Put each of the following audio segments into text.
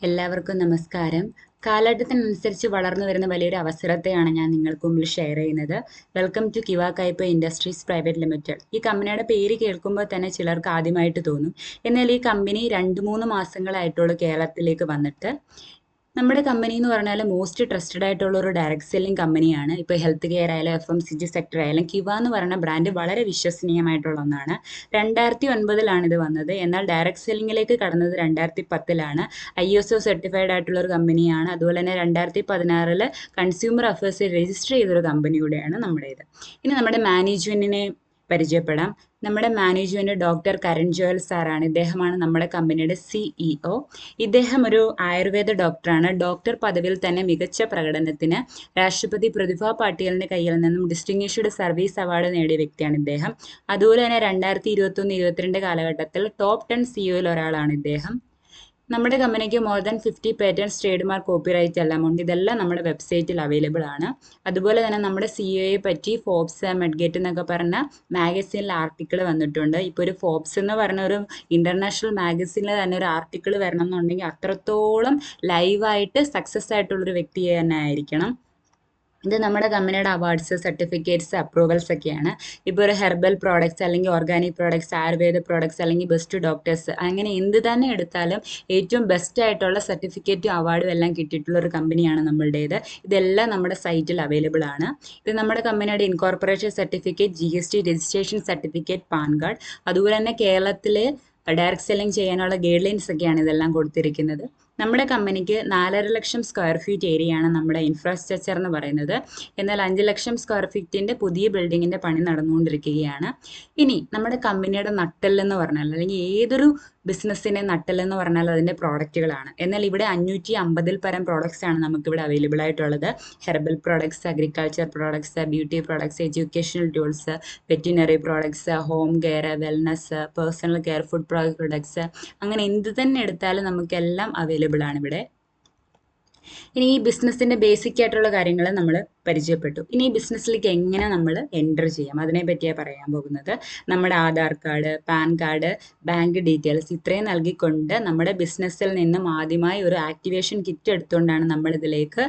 എല്ലാവർക്കും നമസ്കാരം. കാലഘട്ടത്തിനനുസരിച്ച് വളർന്നു വരുന്ന വലിയൊരു അവസരത്തെയാണ് ഞാൻ നിങ്ങൾക്ക് മുമ്പിൽ ഷെയർ ചെയ്യുന്നത്. Welcome to Kiva Kaippa industries private limited. ഈ കമ്പനിയുടെ പേര് കേൾക്കുമ്പോൾ തന്നെ ചിലർക്ക് ആദ്യമായിട്ട് തോന്നും. എന്നാൽ ഈ കമ്പനി 2-3 മാസങ്ങളായിട്ടുള്ള കേരളത്തിലേക്ക് വന്നിട്ട്. നമ്മുടെ കമ്പനി എന്ന് പറഞ്ഞാൽ മോസ്റ്റ് ട്രസ്റ്റഡ് ആയിട്ടുള്ള ഒരു ഡയറക്ട് സെല്ലിംഗ് കമ്പനിയാണ്. ഇപ്പോൾ ഹെൽത്ത് കെയർ ആയാലും FMCG സെക്ടർ ആയാലും കിവ എന്ന് പറയുന്ന ബ്രാൻഡ് വളരെ വിശ്വസനീയമായിട്ടുള്ള ഒന്നാണ്. 2009 ഇത് വന്നത്. എന്നാൽ ഡയറക്ട് സെല്ലിങ്ങിലേക്ക് കടന്നത് 2010 ISO സർട്ടിഫൈഡ് ആയിട്ടുള്ള ഒരു കമ്പനിയാണ്. അതുപോലെ തന്നെ 2016 കൺസ്യൂമർ അഫയേഴ്സിൽ രജിസ്റ്റർ ചെയ്തൊരു കമ്പനിയുടെയാണ് നമ്മുടേത്. ഇനി നമ്മുടെ മാനേജ്മെന്റിനെ പരിചയപ്പെടാം. നമ്മുടെ മാനേജ്മെന്റ് ഡോക്ടർ കരൺ ജോയൽ സാറാണ്. ഇദ്ദേഹമാണ് നമ്മുടെ കമ്പനിയുടെ CEO. ഇദ്ദേഹം ഒരു ആയുർവേദ ഡോക്ടറാണ്. ഡോക്ടർ പദവിയിൽ തന്നെ മികച്ച പ്രകടനത്തിന് രാഷ്ട്രപതി പ്രതിഭ പാട്ടീലിന്റെ കയ്യിൽ നിന്നും ഡിസ്റ്റിങ്വിഷ്ഡ് സർവീസ് അവാർഡ് നേടിയ വ്യക്തിയാണ് ഇദ്ദേഹം. അതുപോലെ തന്നെ 2021-22 കാലഘട്ടത്തിൽ ടോപ്പ് 10 CEOയിൽ ഒരാളാണ് ഇദ്ദേഹം. നമ്മുടെ കമ്പനിക്ക് more than 50 patents, trade mark, copyright എല്ലാം ഉണ്ട്. ഇതെല്ലാം നമ്മുടെ വെബ്സൈറ്റിൽ അവൈലബിൾ ആണ്. അതുപോലെ തന്നെ നമ്മുടെ CEOയെ പറ്റി ഫോബ്സ്, മെഡ്ഗേറ്റ് എന്നൊക്കെ പറഞ്ഞ മാഗസീനിൽ ആർട്ടിക്കിൾ വന്നിട്ടുണ്ട്. ഇപ്പോൾ ഒരു ഫോബ്സ് എന്ന് പറഞ്ഞ ഒരു ഇന്റർനാഷണൽ മാഗസീനിൽ തന്നെ ഒരു ആർട്ടിക്കിൾ വരണം എന്നുണ്ടെങ്കിൽ അത്രത്തോളം ലൈവായിട്ട് സക്സസ് ആയിട്ടുള്ളൊരു വ്യക്തി തന്നെ ആയിരിക്കണം. ഇത് നമ്മുടെ കമ്പനിയുടെ അവാർഡ്സ്, സർട്ടിഫിക്കറ്റ്സ്, അപ്രൂവൽസ് ഒക്കെയാണ്. ഇപ്പോൾ ഒരു ഹെർബൽ പ്രോഡക്ട്സ് അല്ലെങ്കിൽ ഓർഗാനിക് പ്രോഡക്ട്സ്, ആയുർവേദ പ്രോഡക്ട്സ് അല്ലെങ്കിൽ ബെസ്റ്റ് ഡോക്ടേഴ്സ്, അങ്ങനെ എന്ത് തന്നെ എടുത്താലും ഏറ്റവും ബെസ്റ്റ് ആയിട്ടുള്ള സർട്ടിഫിക്കറ്റും അവാർഡും എല്ലാം കിട്ടിയിട്ടുള്ള ഒരു കമ്പനിയാണ് നമ്മളുടേത്. ഇതെല്ലാം നമ്മുടെ സൈറ്റിൽ അവൈലബിൾ ആണ്. ഇത് നമ്മുടെ കമ്പനിയുടെ incorporation certificate, GST registration certificate, pan card, അതുപോലെ തന്നെ കേരളത്തിലെ ഡയറക്ട് സെല്ലിംഗ് ചെയ്യാനുള്ള ഗൈഡ് ലൈൻസ് ഒക്കെയാണ് ഇതെല്ലാം കൊടുത്തിരിക്കുന്നത്. നമ്മുടെ കമ്പനിക്ക് 4.5 ലക്ഷം സ്ക്വയർ ഫീറ്റ് ഏരിയയാണ് നമ്മുടെ ഇൻഫ്രാസ്ട്രക്ചർ എന്ന് പറയുന്നത്. എന്നാൽ 5 ലക്ഷം സ്ക്വയർ ഫീറ്റിന്റെ പുതിയ ബിൽഡിങ്ങിന്റെ പണി നടന്നുകൊണ്ടിരിക്കുകയാണ്. ഇനി നമ്മുടെ കമ്പനിയുടെ നട്ടെല്ലെന്ന് പറഞ്ഞാൽ, അല്ലെങ്കിൽ ഏതൊരു ബിസിനസ്സിന്റെ നട്ടെല്ലെന്ന് പറഞ്ഞാൽ അതിന്റെ പ്രോഡക്റ്റുകളാണ്. എന്നാൽ ഇവിടെ 550-ൽ പരം പ്രോഡക്ട്സ് ആണ് നമുക്കിവിടെ അവൈലബിൾ ആയിട്ടുള്ളത്. Herbal products, agriculture products, beauty products, educational tools, veterinary products, home care, wellness, personal care, food products, അങ്ങനെ എന്ത് തന്നെ എടുത്താലും നമുക്കെല്ലാം അവൈലബിൾ ആണ് ഇവിടെ. ഇനി ഈ ബിസിനസിന്റെ ബേസിക് ആയിട്ടുള്ള കാര്യങ്ങൾ നമ്മൾ പരിചയപ്പെട്ടു. ഇനി ഈ ബിസിനസ്സിലേക്ക് എങ്ങനെ നമ്മൾ എൻ്റർ ചെയ്യാം അതിനെ പറ്റിയാണ് പറയാൻ പോകുന്നത്. നമ്മുടെ Aadhaar card, pan card, bank details ഇത്രയും നൽകിക്കൊണ്ട് നമ്മുടെ ബിസിനസ്സിൽ നിന്നും ആദ്യമായി ഒരു ആക്ടിവേഷൻ കിറ്റ് എടുത്തുകൊണ്ടാണ് നമ്മൾ ഇതിലേക്ക്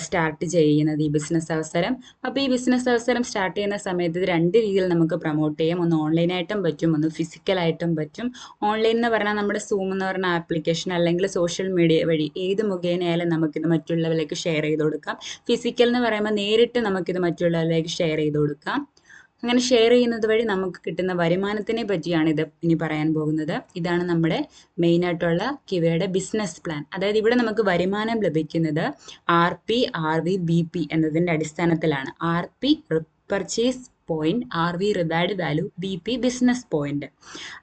സ്റ്റാർട്ട് ചെയ്യുന്നത് ഈ ബിസിനസ് അവസരം. അപ്പോൾ ഈ ബിസിനസ് അവസരം സ്റ്റാർട്ട് ചെയ്യുന്ന സമയത്ത് ഇത് 2 രീതിയിൽ നമുക്ക് പ്രൊമോട്ട് ചെയ്യാം. ഒന്ന് ഓൺലൈനായിട്ടും പറ്റും, ഒന്ന് ഫിസിക്കലായിട്ടും പറ്റും. ഓൺലൈൻ എന്ന് പറഞ്ഞാൽ നമ്മുടെ സൂം എന്ന് പറഞ്ഞ ആപ്ലിക്കേഷൻ അല്ലെങ്കിൽ സോഷ്യൽ മീഡിയ വഴി ഏത് മുഖേനയായാലും നമുക്കിത് മറ്റുള്ളവരിലേക്ക് ഷെയർ ചെയ്ത് കൊടുക്കാം. ഫിസിക്കൽ എന്ന് പറയുമ്പോൾ നേരിട്ട് നമുക്കിത് മറ്റുള്ളവരിലേക്ക് ഷെയർ ചെയ്ത് കൊടുക്കാം. അങ്ങനെ ഷെയർ ചെയ്യുന്നത് വഴി നമുക്ക് കിട്ടുന്ന വരുമാനത്തിനെ പറ്റിയാണ് ഇത് ഇനി പറയാൻ പോകുന്നത്. ഇതാണ് നമ്മുടെ മെയിൻ ആയിട്ടുള്ള കിവയുടെ ബിസിനസ് പ്ലാൻ. അതായത് ഇവിടെ നമുക്ക് വരുമാനം ലഭിക്കുന്നത് RP, RV, BP എന്നതിൻ്റെ അടിസ്ഥാനത്തിലാണ്. RP purchase point, RV reward value, BP business point.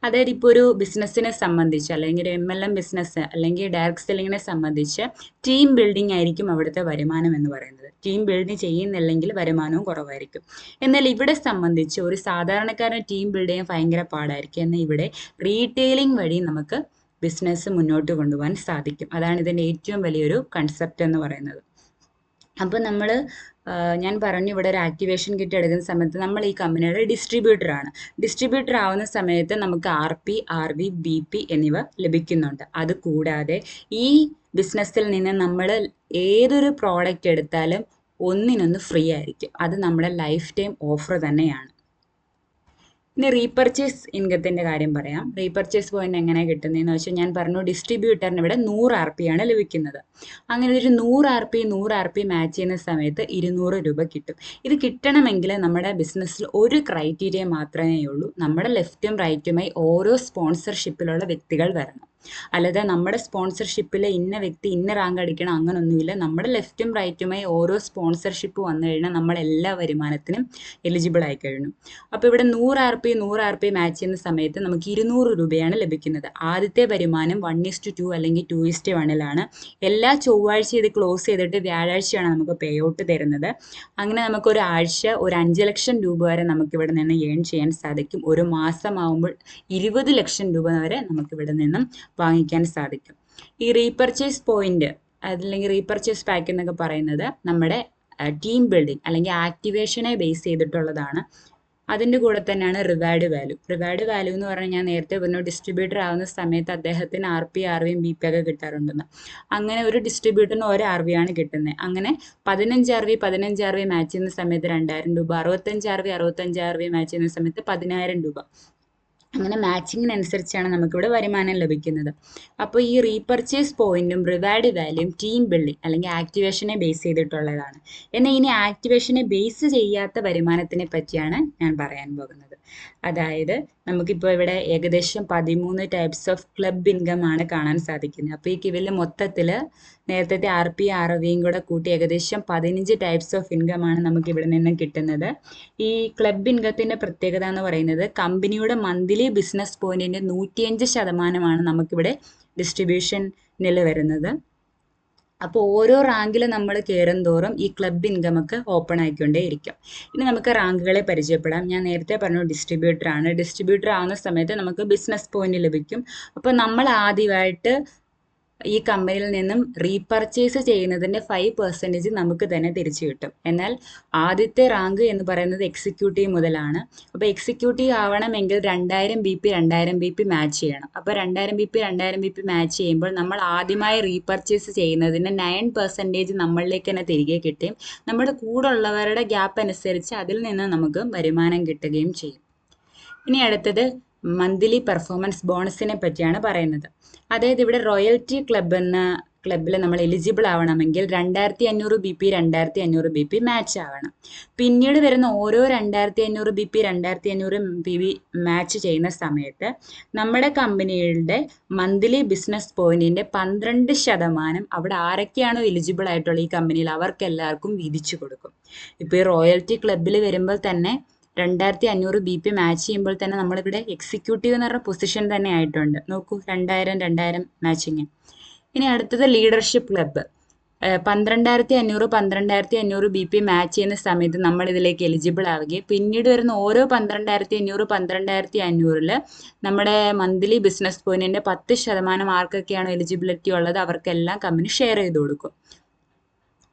അതായത് ഇപ്പോൾ ഒരു ബിസിനസ്സിനെ സംബന്ധിച്ച് അല്ലെങ്കിൽ ഒരു MLM ബിസിനസ് അല്ലെങ്കിൽ ഡയറക്ട് സെല്ലിങ്ങിനെ സംബന്ധിച്ച് ടീം ബിൽഡിംഗ് ആയിരിക്കും അവിടുത്തെ വരുമാനം എന്ന് പറയുന്നത്. ടീം ബിൽഡ് ചെയ്യുന്നില്ലെങ്കിൽ വരുമാനവും കുറവായിരിക്കും. എന്നാൽ ഇവിടെ സംബന്ധിച്ച് ഒരു സാധാരണക്കാരന് ടീം ബിൽഡ് ചെയ്യാൻ ഭയങ്കര പാടായിരിക്കും. എന്നാൽ ഇവിടെ റീറ്റെയിലിംഗ് വഴി നമുക്ക് ബിസിനസ് മുന്നോട്ട് കൊണ്ടുപോകാൻ സാധിക്കും. അതാണ് ഇതിൻ്റെ ഏറ്റവും വലിയൊരു കൺസെപ്റ്റ് എന്ന് പറയുന്നത്. അപ്പോൾ ഞാൻ പറഞ്ഞു ഇവിടെ ഒരു ആക്ടിവേഷൻ കിറ്റ് എടുക്കുന്ന സമയത്ത് നമ്മൾ ഈ കമ്പനിയുടെ ഡിസ്ട്രിബ്യൂട്ടറാണ്. ഡിസ്ട്രിബ്യൂട്ടർ ആവുന്ന സമയത്ത് നമുക്ക് RP, RV, BP എന്നിവ ലഭിക്കുന്നുണ്ട്. അതുകൂടാതെ ഈ ബിസിനസ്സിൽ നിന്ന് നമ്മൾ ഏതൊരു പ്രോഡക്റ്റ് എടുത്താലും ഒന്നിനൊന്ന് ഫ്രീ ആയിരിക്കും. അത് നമ്മുടെ ലൈഫ് ടൈം ഓഫർ തന്നെയാണ്. ഇനി റീപർച്ചേസ് ഇൻകത്തിൻ്റെ കാര്യം പറയാം. റീപർച്ചേസ് പോയിന്റ് എങ്ങനെ കിട്ടുന്നതെന്ന് വെച്ചാൽ ഞാൻ പറഞ്ഞു ഡി ഇവിടെ 100 RP ആണ് ലഭിക്കുന്നത്. അങ്ങനെ ഒരു 100 RP മാച്ച് ചെയ്യുന്ന സമയത്ത് 200 രൂപ കിട്ടും. ഇത് കിട്ടണമെങ്കിൽ നമ്മുടെ ബിസിനസ്സിൽ ഒരു ക്രൈറ്റീരിയ മാത്രമേ ഉള്ളൂ. നമ്മുടെ ലെഫ്റ്റും റൈറ്റുമായി ഓരോ സ്പോൺസർഷിപ്പിലുള്ള വ്യക്തികൾ വരണം. അല്ലാതെ നമ്മുടെ സ്പോൺസർഷിപ്പിൽ ഇന്ന വ്യക്തി ഇന്ന റാങ്ക് അടിക്കണം അങ്ങനൊന്നുമില്ല. നമ്മുടെ ലെഫ്റ്റും റൈറ്റുമായി ഓരോ സ്പോൺസർഷിപ്പ് വന്നു കഴിഞ്ഞാൽ നമ്മൾ എല്ലാ വരുമാനത്തിനും എലിജിബിൾ ആയി കഴിഞ്ഞു. അപ്പോൾ ഇവിടെ 100 RP മാച്ച് ചെയ്യുന്ന സമയത്ത് നമുക്ക് 200 രൂപയാണ് ലഭിക്കുന്നത്. ആദ്യത്തെ വരുമാനം 1:2 അല്ലെങ്കിൽ 2:1 എല്ലാ ചൊവ്വാഴ്ച ഇത് ക്ലോസ് ചെയ്തിട്ട് വ്യാഴാഴ്ചയാണ് നമുക്ക് പേ ഔട്ട് തരുന്നത്. അങ്ങനെ നമുക്ക് ഒരാഴ്ച ഒരു 5 ലക്ഷം രൂപ വരെ നമുക്കിവിടെ നിന്ന് ഏൺ ചെയ്യാൻ സാധിക്കും. ഒരു മാസമാകുമ്പോൾ 20 ലക്ഷം രൂപ വരെ നമുക്കിവിടെ നിന്നും വാങ്ങിക്കാൻ സാധിക്കും. ഈ റീപർച്ചേസ് പോയിന്റ് അല്ലെങ്കിൽ റീപർച്ചേസ് പാക്ക് എന്നൊക്കെ പറയുന്നത് നമ്മുടെ ടീം ബിൽഡിംഗ് അല്ലെങ്കിൽ ആക്ടിവേഷനെ ബേസ് ചെയ്തിട്ടുള്ളതാണ്. അതിൻ്റെ കൂടെ തന്നെയാണ് റിവാർഡ് വാല്യൂ. റിവാർഡ് വാല്യൂ എന്ന് പറഞ്ഞാൽ ഞാൻ നേരത്തെ പറഞ്ഞു ഡിസ്ട്രിബ്യൂട്ടർ ആവുന്ന സമയത്ത് അദ്ദേഹത്തിന് RP RVയും BP ഒക്കെ കിട്ടാറുണ്ടെന്ന്. അങ്ങനെ ഒരു ഡിസ്ട്രിബ്യൂട്ടറിന് ഒരു RV ആണ് കിട്ടുന്നത്. അങ്ങനെ 15 RV മാച്ച് ചെയ്യുന്ന സമയത്ത് 2000 രൂപ, 65 RV മാച്ച് ചെയ്യുന്ന സമയത്ത് 10,000 രൂപ. അങ്ങനെ മാച്ചിങ്ങിനനുസരിച്ചാണ് നമുക്കിവിടെ വരുമാനം ലഭിക്കുന്നത്. അപ്പോൾ ഈ റീപർച്ചേസ് പോയിന്റും റിവാർഡ് വാല്യൂയും ടീം ബിൽഡിംഗ് അല്ലെങ്കിൽ ആക്ടിവേഷനെ ബേസ് ചെയ്തിട്ടുള്ളതാണ്. എന്നാൽ ഇനി ആക്ടിവേഷനെ ബേസ് ചെയ്യാത്ത വരുമാനത്തിനെ പറ്റിയാണ് ഞാൻ പറയാൻ പോകുന്നത്. അതായത് നമുക്കിപ്പോൾ ഇവിടെ ഏകദേശം 13 ടൈപ്സ് ഓഫ് ക്ലബ് ഇൻകം ആണ് കാണാൻ സാധിക്കുന്നത്. അപ്പോൾ ഈ കിവിൽ മൊത്തത്തിൽ നേരത്തെ RP RVയും കൂടെ കൂട്ടി ഏകദേശം 15 ടൈപ്സ് ഓഫ് ഇൻകം ആണ് നമുക്ക് ഇവിടെ നിന്നും കിട്ടുന്നത്. ഈ ക്ലബ് ഇൻകത്തിൻ്റെ പ്രത്യേകത എന്ന് പറയുന്നത് കമ്പനിയുടെ മന്ത്ലി ബിസിനസ് പോയിന്റിൻ്റെ 105% നമുക്കിവിടെ ഡിസ്ട്രിബ്യൂഷനിൽ വരുന്നത്. അപ്പോൾ ഓരോ റാങ്കിൽ നമ്മൾ കയറും തോറും ഈ ക്ലബ് ഇൻകം ഒക്കെ ഓപ്പൺ ആയിക്കൊണ്ടേ ഇരിക്കും. ഇനി നമുക്ക് റാങ്കുകളെ പരിചയപ്പെടാം. ഞാൻ നേരത്തെ പറഞ്ഞു ഡിസ്ട്രിബ്യൂട്ടർ ആണ്. ഡിസ്ട്രിബ്യൂട്ടർ ആവുന്ന സമയത്ത് നമുക്ക് ബിസിനസ് പോയിന്റ് ലഭിക്കും. അപ്പോൾ നമ്മൾ ആദ്യമായിട്ട് ഈ കമ്പനിയിൽ നിന്നും റീപർച്ചേസ് ചെയ്യുന്നതിൻ്റെ 5% നമുക്ക് തന്നെ തിരിച്ചു കിട്ടും. എന്നാൽ ആദ്യത്തെ റാങ്ക് എന്ന് പറയുന്നത് എക്സിക്യൂട്ടീവ് മുതലാണ്. അപ്പോൾ എക്സിക്യൂട്ടീവ് ആവണമെങ്കിൽ 2000 BP മാച്ച് ചെയ്യണം. അപ്പോൾ 2000 BP മാച്ച് ചെയ്യുമ്പോൾ നമ്മൾ ആദ്യമായി റീപർച്ചേസ് ചെയ്യുന്നതിന് 9% നമ്മളിലേക്ക് തന്നെ തിരികെ കിട്ടുകയും നമ്മുടെ കൂടെ ഉള്ളവരുടെ ഗ്യാപ്പ് അനുസരിച്ച് അതിൽ നിന്ന് നമുക്ക് വരുമാനം കിട്ടുകയും ചെയ്യും. ഇനി അടുത്തത് മന്ത്ലി പെർഫോമൻസ് ബോണസിനെ പറ്റിയാണ് പറയുന്നത്. അതായത് ഇവിടെ റോയൽറ്റി ക്ലബ് എന്ന ക്ലബിൽ നമ്മൾ എലിജിബിൾ ആവണമെങ്കിൽ 2500 BP മാച്ച് ആവണം. പിന്നീട് വരുന്ന ഓരോ 2500 BP മാച്ച് ചെയ്യുന്ന സമയത്ത് നമ്മുടെ കമ്പനിയുടെ മന്ത്ലി ബിസിനസ് പോയിന്റിൻ്റെ 12% അവിടെ ആരൊക്കെയാണോ എലിജിബിൾ ആയിട്ടുള്ള ഈ കമ്പനിയിൽ അവർക്കെല്ലാവർക്കും വീതിച്ചു കൊടുക്കും. ഇപ്പോൾ ഈ റോയൽറ്റി ക്ലബിൽ വരുമ്പോൾ തന്നെ 2500 BP മാച്ച് ചെയ്യുമ്പോൾ തന്നെ നമ്മളിവിടെ എക്സിക്യൂട്ടീവ് എന്ന് പറഞ്ഞ പൊസിഷൻ തന്നെ ആയിട്ടുണ്ട്. നോക്കൂ, 2000 മാച്ചിങ്. ഇനി അടുത്തത് ലീഡർഷിപ്പ് ക്ലബ്ബ്. 12500 BP മാച്ച് ചെയ്യുന്ന സമയത്ത് നമ്മൾ ഇതിലേക്ക് എലിജിബിൾ ആവുകയും പിന്നീട് വരുന്ന ഓരോ 12500 നമ്മുടെ മന്ത്ലി ബിസിനസ് പോയിന്റിൻ്റെ 10% ആർക്കൊക്കെയാണോ എലിജിബിലിറ്റി ഉള്ളത് അവർക്കെല്ലാം കമ്പനി ഷെയർ ചെയ്ത് കൊടുക്കും.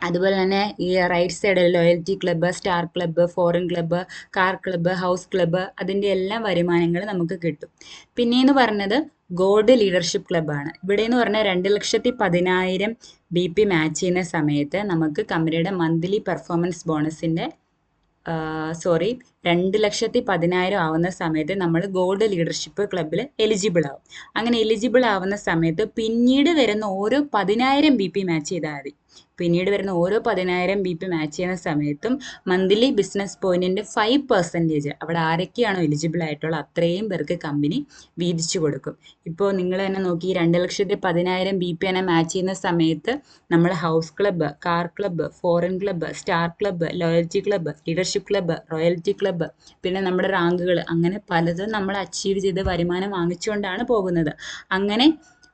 അതുപോലെ തന്നെ ഈ റൈറ്റ് സൈഡിൽ loyalty club, star club, foreign club, car club, house club അതിൻ്റെ എല്ലാം വരുമാനങ്ങൾ നമുക്ക് കിട്ടും. പിന്നെയെന്ന് പറഞ്ഞത് ഗോൾഡ് ലീഡർഷിപ്പ് ക്ലബ്ബാണ്. ഇവിടെ എന്ന് പറഞ്ഞാൽ 2,10,000 BP മാച്ച് ചെയ്യുന്ന സമയത്ത് നമുക്ക് കമ്പനിയുടെ മന്ത്ലി പെർഫോമൻസ് ബോണസിൻ്റെ 2,10,000 ആവുന്ന സമയത്ത് നമ്മൾ ഗോൾഡ് ലീഡർഷിപ്പ് ക്ലബ്ബിൽ എലിജിബിൾ ആവും. അങ്ങനെ എലിജിബിൾ ആവുന്ന സമയത്ത് പിന്നീട് വരുന്ന ഓരോ 10,000 BP മാച്ച് ചെയ്താൽ മതി. പിന്നീട് വരുന്ന ഓരോ 10,000 BP മാച്ച് ചെയ്യുന്ന സമയത്തും മന്ത്ലി ബിസിനസ് പോയിന്റിൻ്റെ 5% അവിടെ ആരൊക്കെയാണോ എലിജിബിൾ ആയിട്ടുള്ള അത്രയും പേർക്ക് കമ്പനി വീതിച്ചു കൊടുക്കും. ഇപ്പോൾ നിങ്ങൾ തന്നെ നോക്കി 2,10,000 BP തന്നെ മാച്ച് ചെയ്യുന്ന സമയത്ത് നമ്മൾ house club, car club, foreign club, star club, loyalty club, leadership club, royalty club, പിന്നെ നമ്മുടെ റാങ്കുകൾ അങ്ങനെ പലതും നമ്മൾ അച്ചീവ് ചെയ്ത് വരുമാനം വാങ്ങിച്ചുകൊണ്ടാണ് പോകുന്നത്. അങ്ങനെ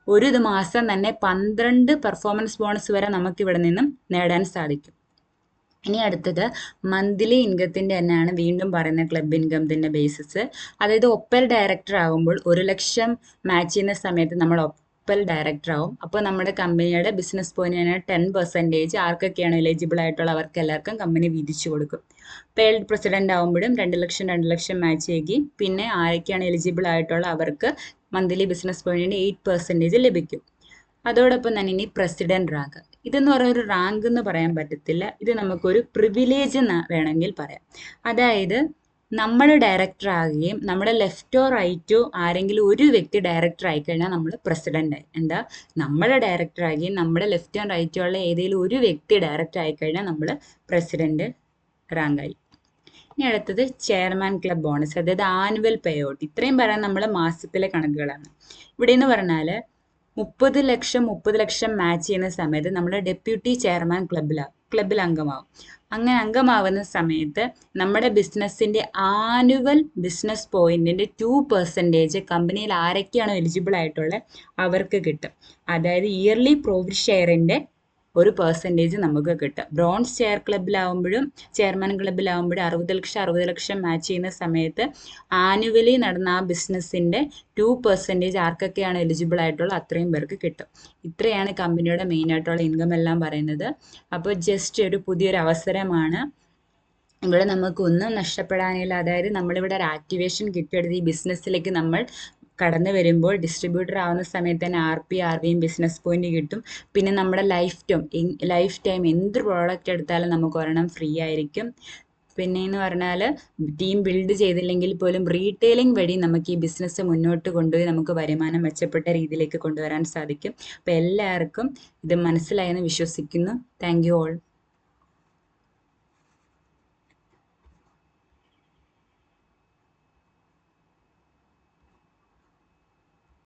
ഒരു മാസം തന്നെ 12 പെർഫോമൻസ് ബോണസ് വരെ നമുക്കിവിടെ നിന്നും നേടാൻ സാധിക്കും. ഇനി അടുത്തത് മന്ത്ലി ഇൻകത്തിൻ്റെ തന്നെയാണ് വീണ്ടും പറയുന്ന ക്ലബ് ഇൻകത്തിൻ്റെ ബേസിസ്. അതായത് ഒപ്പൽ ഡയറക്ടർ ആകുമ്പോൾ 1 ലക്ഷം മാച്ച് ചെയ്യുന്ന സമയത്ത് നമ്മൾ ഒപ്പൽ ഡയറക്ടർ ആവും. അപ്പോൾ നമ്മുടെ കമ്പനിയുടെ ബിസിനസ് പോയിന്റിന് 10% ആർക്കൊക്കെയാണ് എലിജിബിൾ ആയിട്ടുള്ള അവർക്ക് എല്ലാവർക്കും കമ്പനി വീതിച്ചു കൊടുക്കും. പെയ്ഡ് പ്രസിഡന്റ് ആകുമ്പോഴും 2 ലക്ഷം മാച്ച് ചെയ്യുകയും പിന്നെ ആരൊക്കെയാണ് എലിജിബിൾ ആയിട്ടുള്ള അവർക്ക് മന്ത്ലി ബിസിനസ് പോയിന്റിന് 8% ലഭിക്കും. അതോടൊപ്പം തന്നെ ഇനി പ്രസിഡന്റ് റാങ്ക്. ഇതെന്ന് പറയുന്ന ഒരു റാങ്ക് എന്ന് പറയാൻ പറ്റത്തില്ല, ഇത് നമുക്കൊരു പ്രിവിലേജ് എന്ന് വേണമെങ്കിൽ പറയാം. അതായത് നമ്മൾ ഡയറക്ടർ ആകുകയും നമ്മുടെ ലെഫ്റ്റോ റൈറ്റോ ആരെങ്കിലും ഒരു വ്യക്തി ഡയറക്ടർ ആയിക്കഴിഞ്ഞാൽ നമ്മൾ പ്രസിഡന്റ് ആയി. എന്താ, നമ്മൾ ഡയറക്ടർ ആകുകയും നമ്മുടെ ലെഫ്റ്റോ റൈറ്റോ ഉള്ള ഏതെങ്കിലും ഒരു വ്യക്തി ഡയറക്ടർ ആയിക്കഴിഞ്ഞാൽ നമ്മൾ പ്രസിഡന്റ് റാങ്കായി. ഇനി അടുത്തത് ചെയർമാൻ ക്ലബ് ബോണസ്, അതായത് ആനുവൽ പേ ഔട്ട്. ഇത്രയും പറയാൻ നമ്മൾ മാസത്തിലെ കണക്കുകളാണ്. ഇവിടെ എന്ന് പറഞ്ഞാൽ 30 ലക്ഷം മാച്ച് ചെയ്യുന്ന സമയത്ത് നമ്മൾ ഡെപ്യൂട്ടി ചെയർമാൻ ക്ലബിൽ അംഗമാവും. അങ്ങനെ അംഗമാവുന്ന സമയത്ത് നമ്മുടെ ബിസിനസ്സിൻ്റെ ആനുവൽ ബിസിനസ് പോയിന്റിൻ്റെ 2% കമ്പനിയിൽ ആരൊക്കെയാണോ എലിജിബിൾ ആയിട്ടുള്ളത് അവർക്ക് കിട്ടും. അതായത് ഇയർലി പ്രോഫിറ്റ് ഷെയറിൻ്റെ 1% നമുക്ക് കിട്ടും. ബ്രോൺസ് ചെയർമാൻ ക്ലബിലാവുമ്പോഴും 60 ലക്ഷം മാച്ച് ചെയ്യുന്ന സമയത്ത് ആനുവലി നടന്ന ആ ബിസിനസ്സിൻ്റെ 2% ആർക്കൊക്കെയാണ് എലിജിബിൾ ആയിട്ടുള്ള അത്രയും പേർക്ക് കിട്ടും. ഇത്രയാണ് കമ്പനിയുടെ മെയിൻ ആയിട്ടുള്ള ഇൻകം എല്ലാം പറയുന്നത്. അപ്പോൾ ജസ്റ്റ് ഒരു പുതിയൊരു അവസരമാണ് ഇവിടെ നമുക്കൊന്നും നഷ്ടപ്പെടാനില്ല. അതായത് നമ്മളിവിടെ ഒരു ആക്ടിവേഷൻ കിട്ടിയെടുത്ത് ഈ ബിസിനസ്സിലേക്ക് നമ്മൾ കടന്നു വരുമ്പോൾ ഡിസ്ട്രിബ്യൂട്ടർ ആവുന്ന സമയത്ത് തന്നെ ആർ പിയും ബിസിനസ് പോയിന്റ് കിട്ടും. പിന്നെ നമ്മുടെ ലൈഫ് ടൈം എന്ത് പ്രോഡക്റ്റ് എടുത്താലും നമുക്ക് ഒരെണ്ണം ഫ്രീ ആയിരിക്കും. പിന്നെയെന്ന് പറഞ്ഞാൽ ടീം ബിൽഡ് ചെയ്തില്ലെങ്കിൽ പോലും റീറ്റെയിലിംഗ് വഴി നമുക്ക് ഈ ബിസിനസ് മുന്നോട്ട് കൊണ്ടുപോയി നമുക്ക് വരുമാനം മെച്ചപ്പെട്ട രീതിയിലേക്ക് കൊണ്ടുവരാൻ സാധിക്കും. അപ്പോൾ എല്ലാവർക്കും ഇത് മനസ്സിലായെന്ന് വിശ്വസിക്കുന്നു. Thank you all.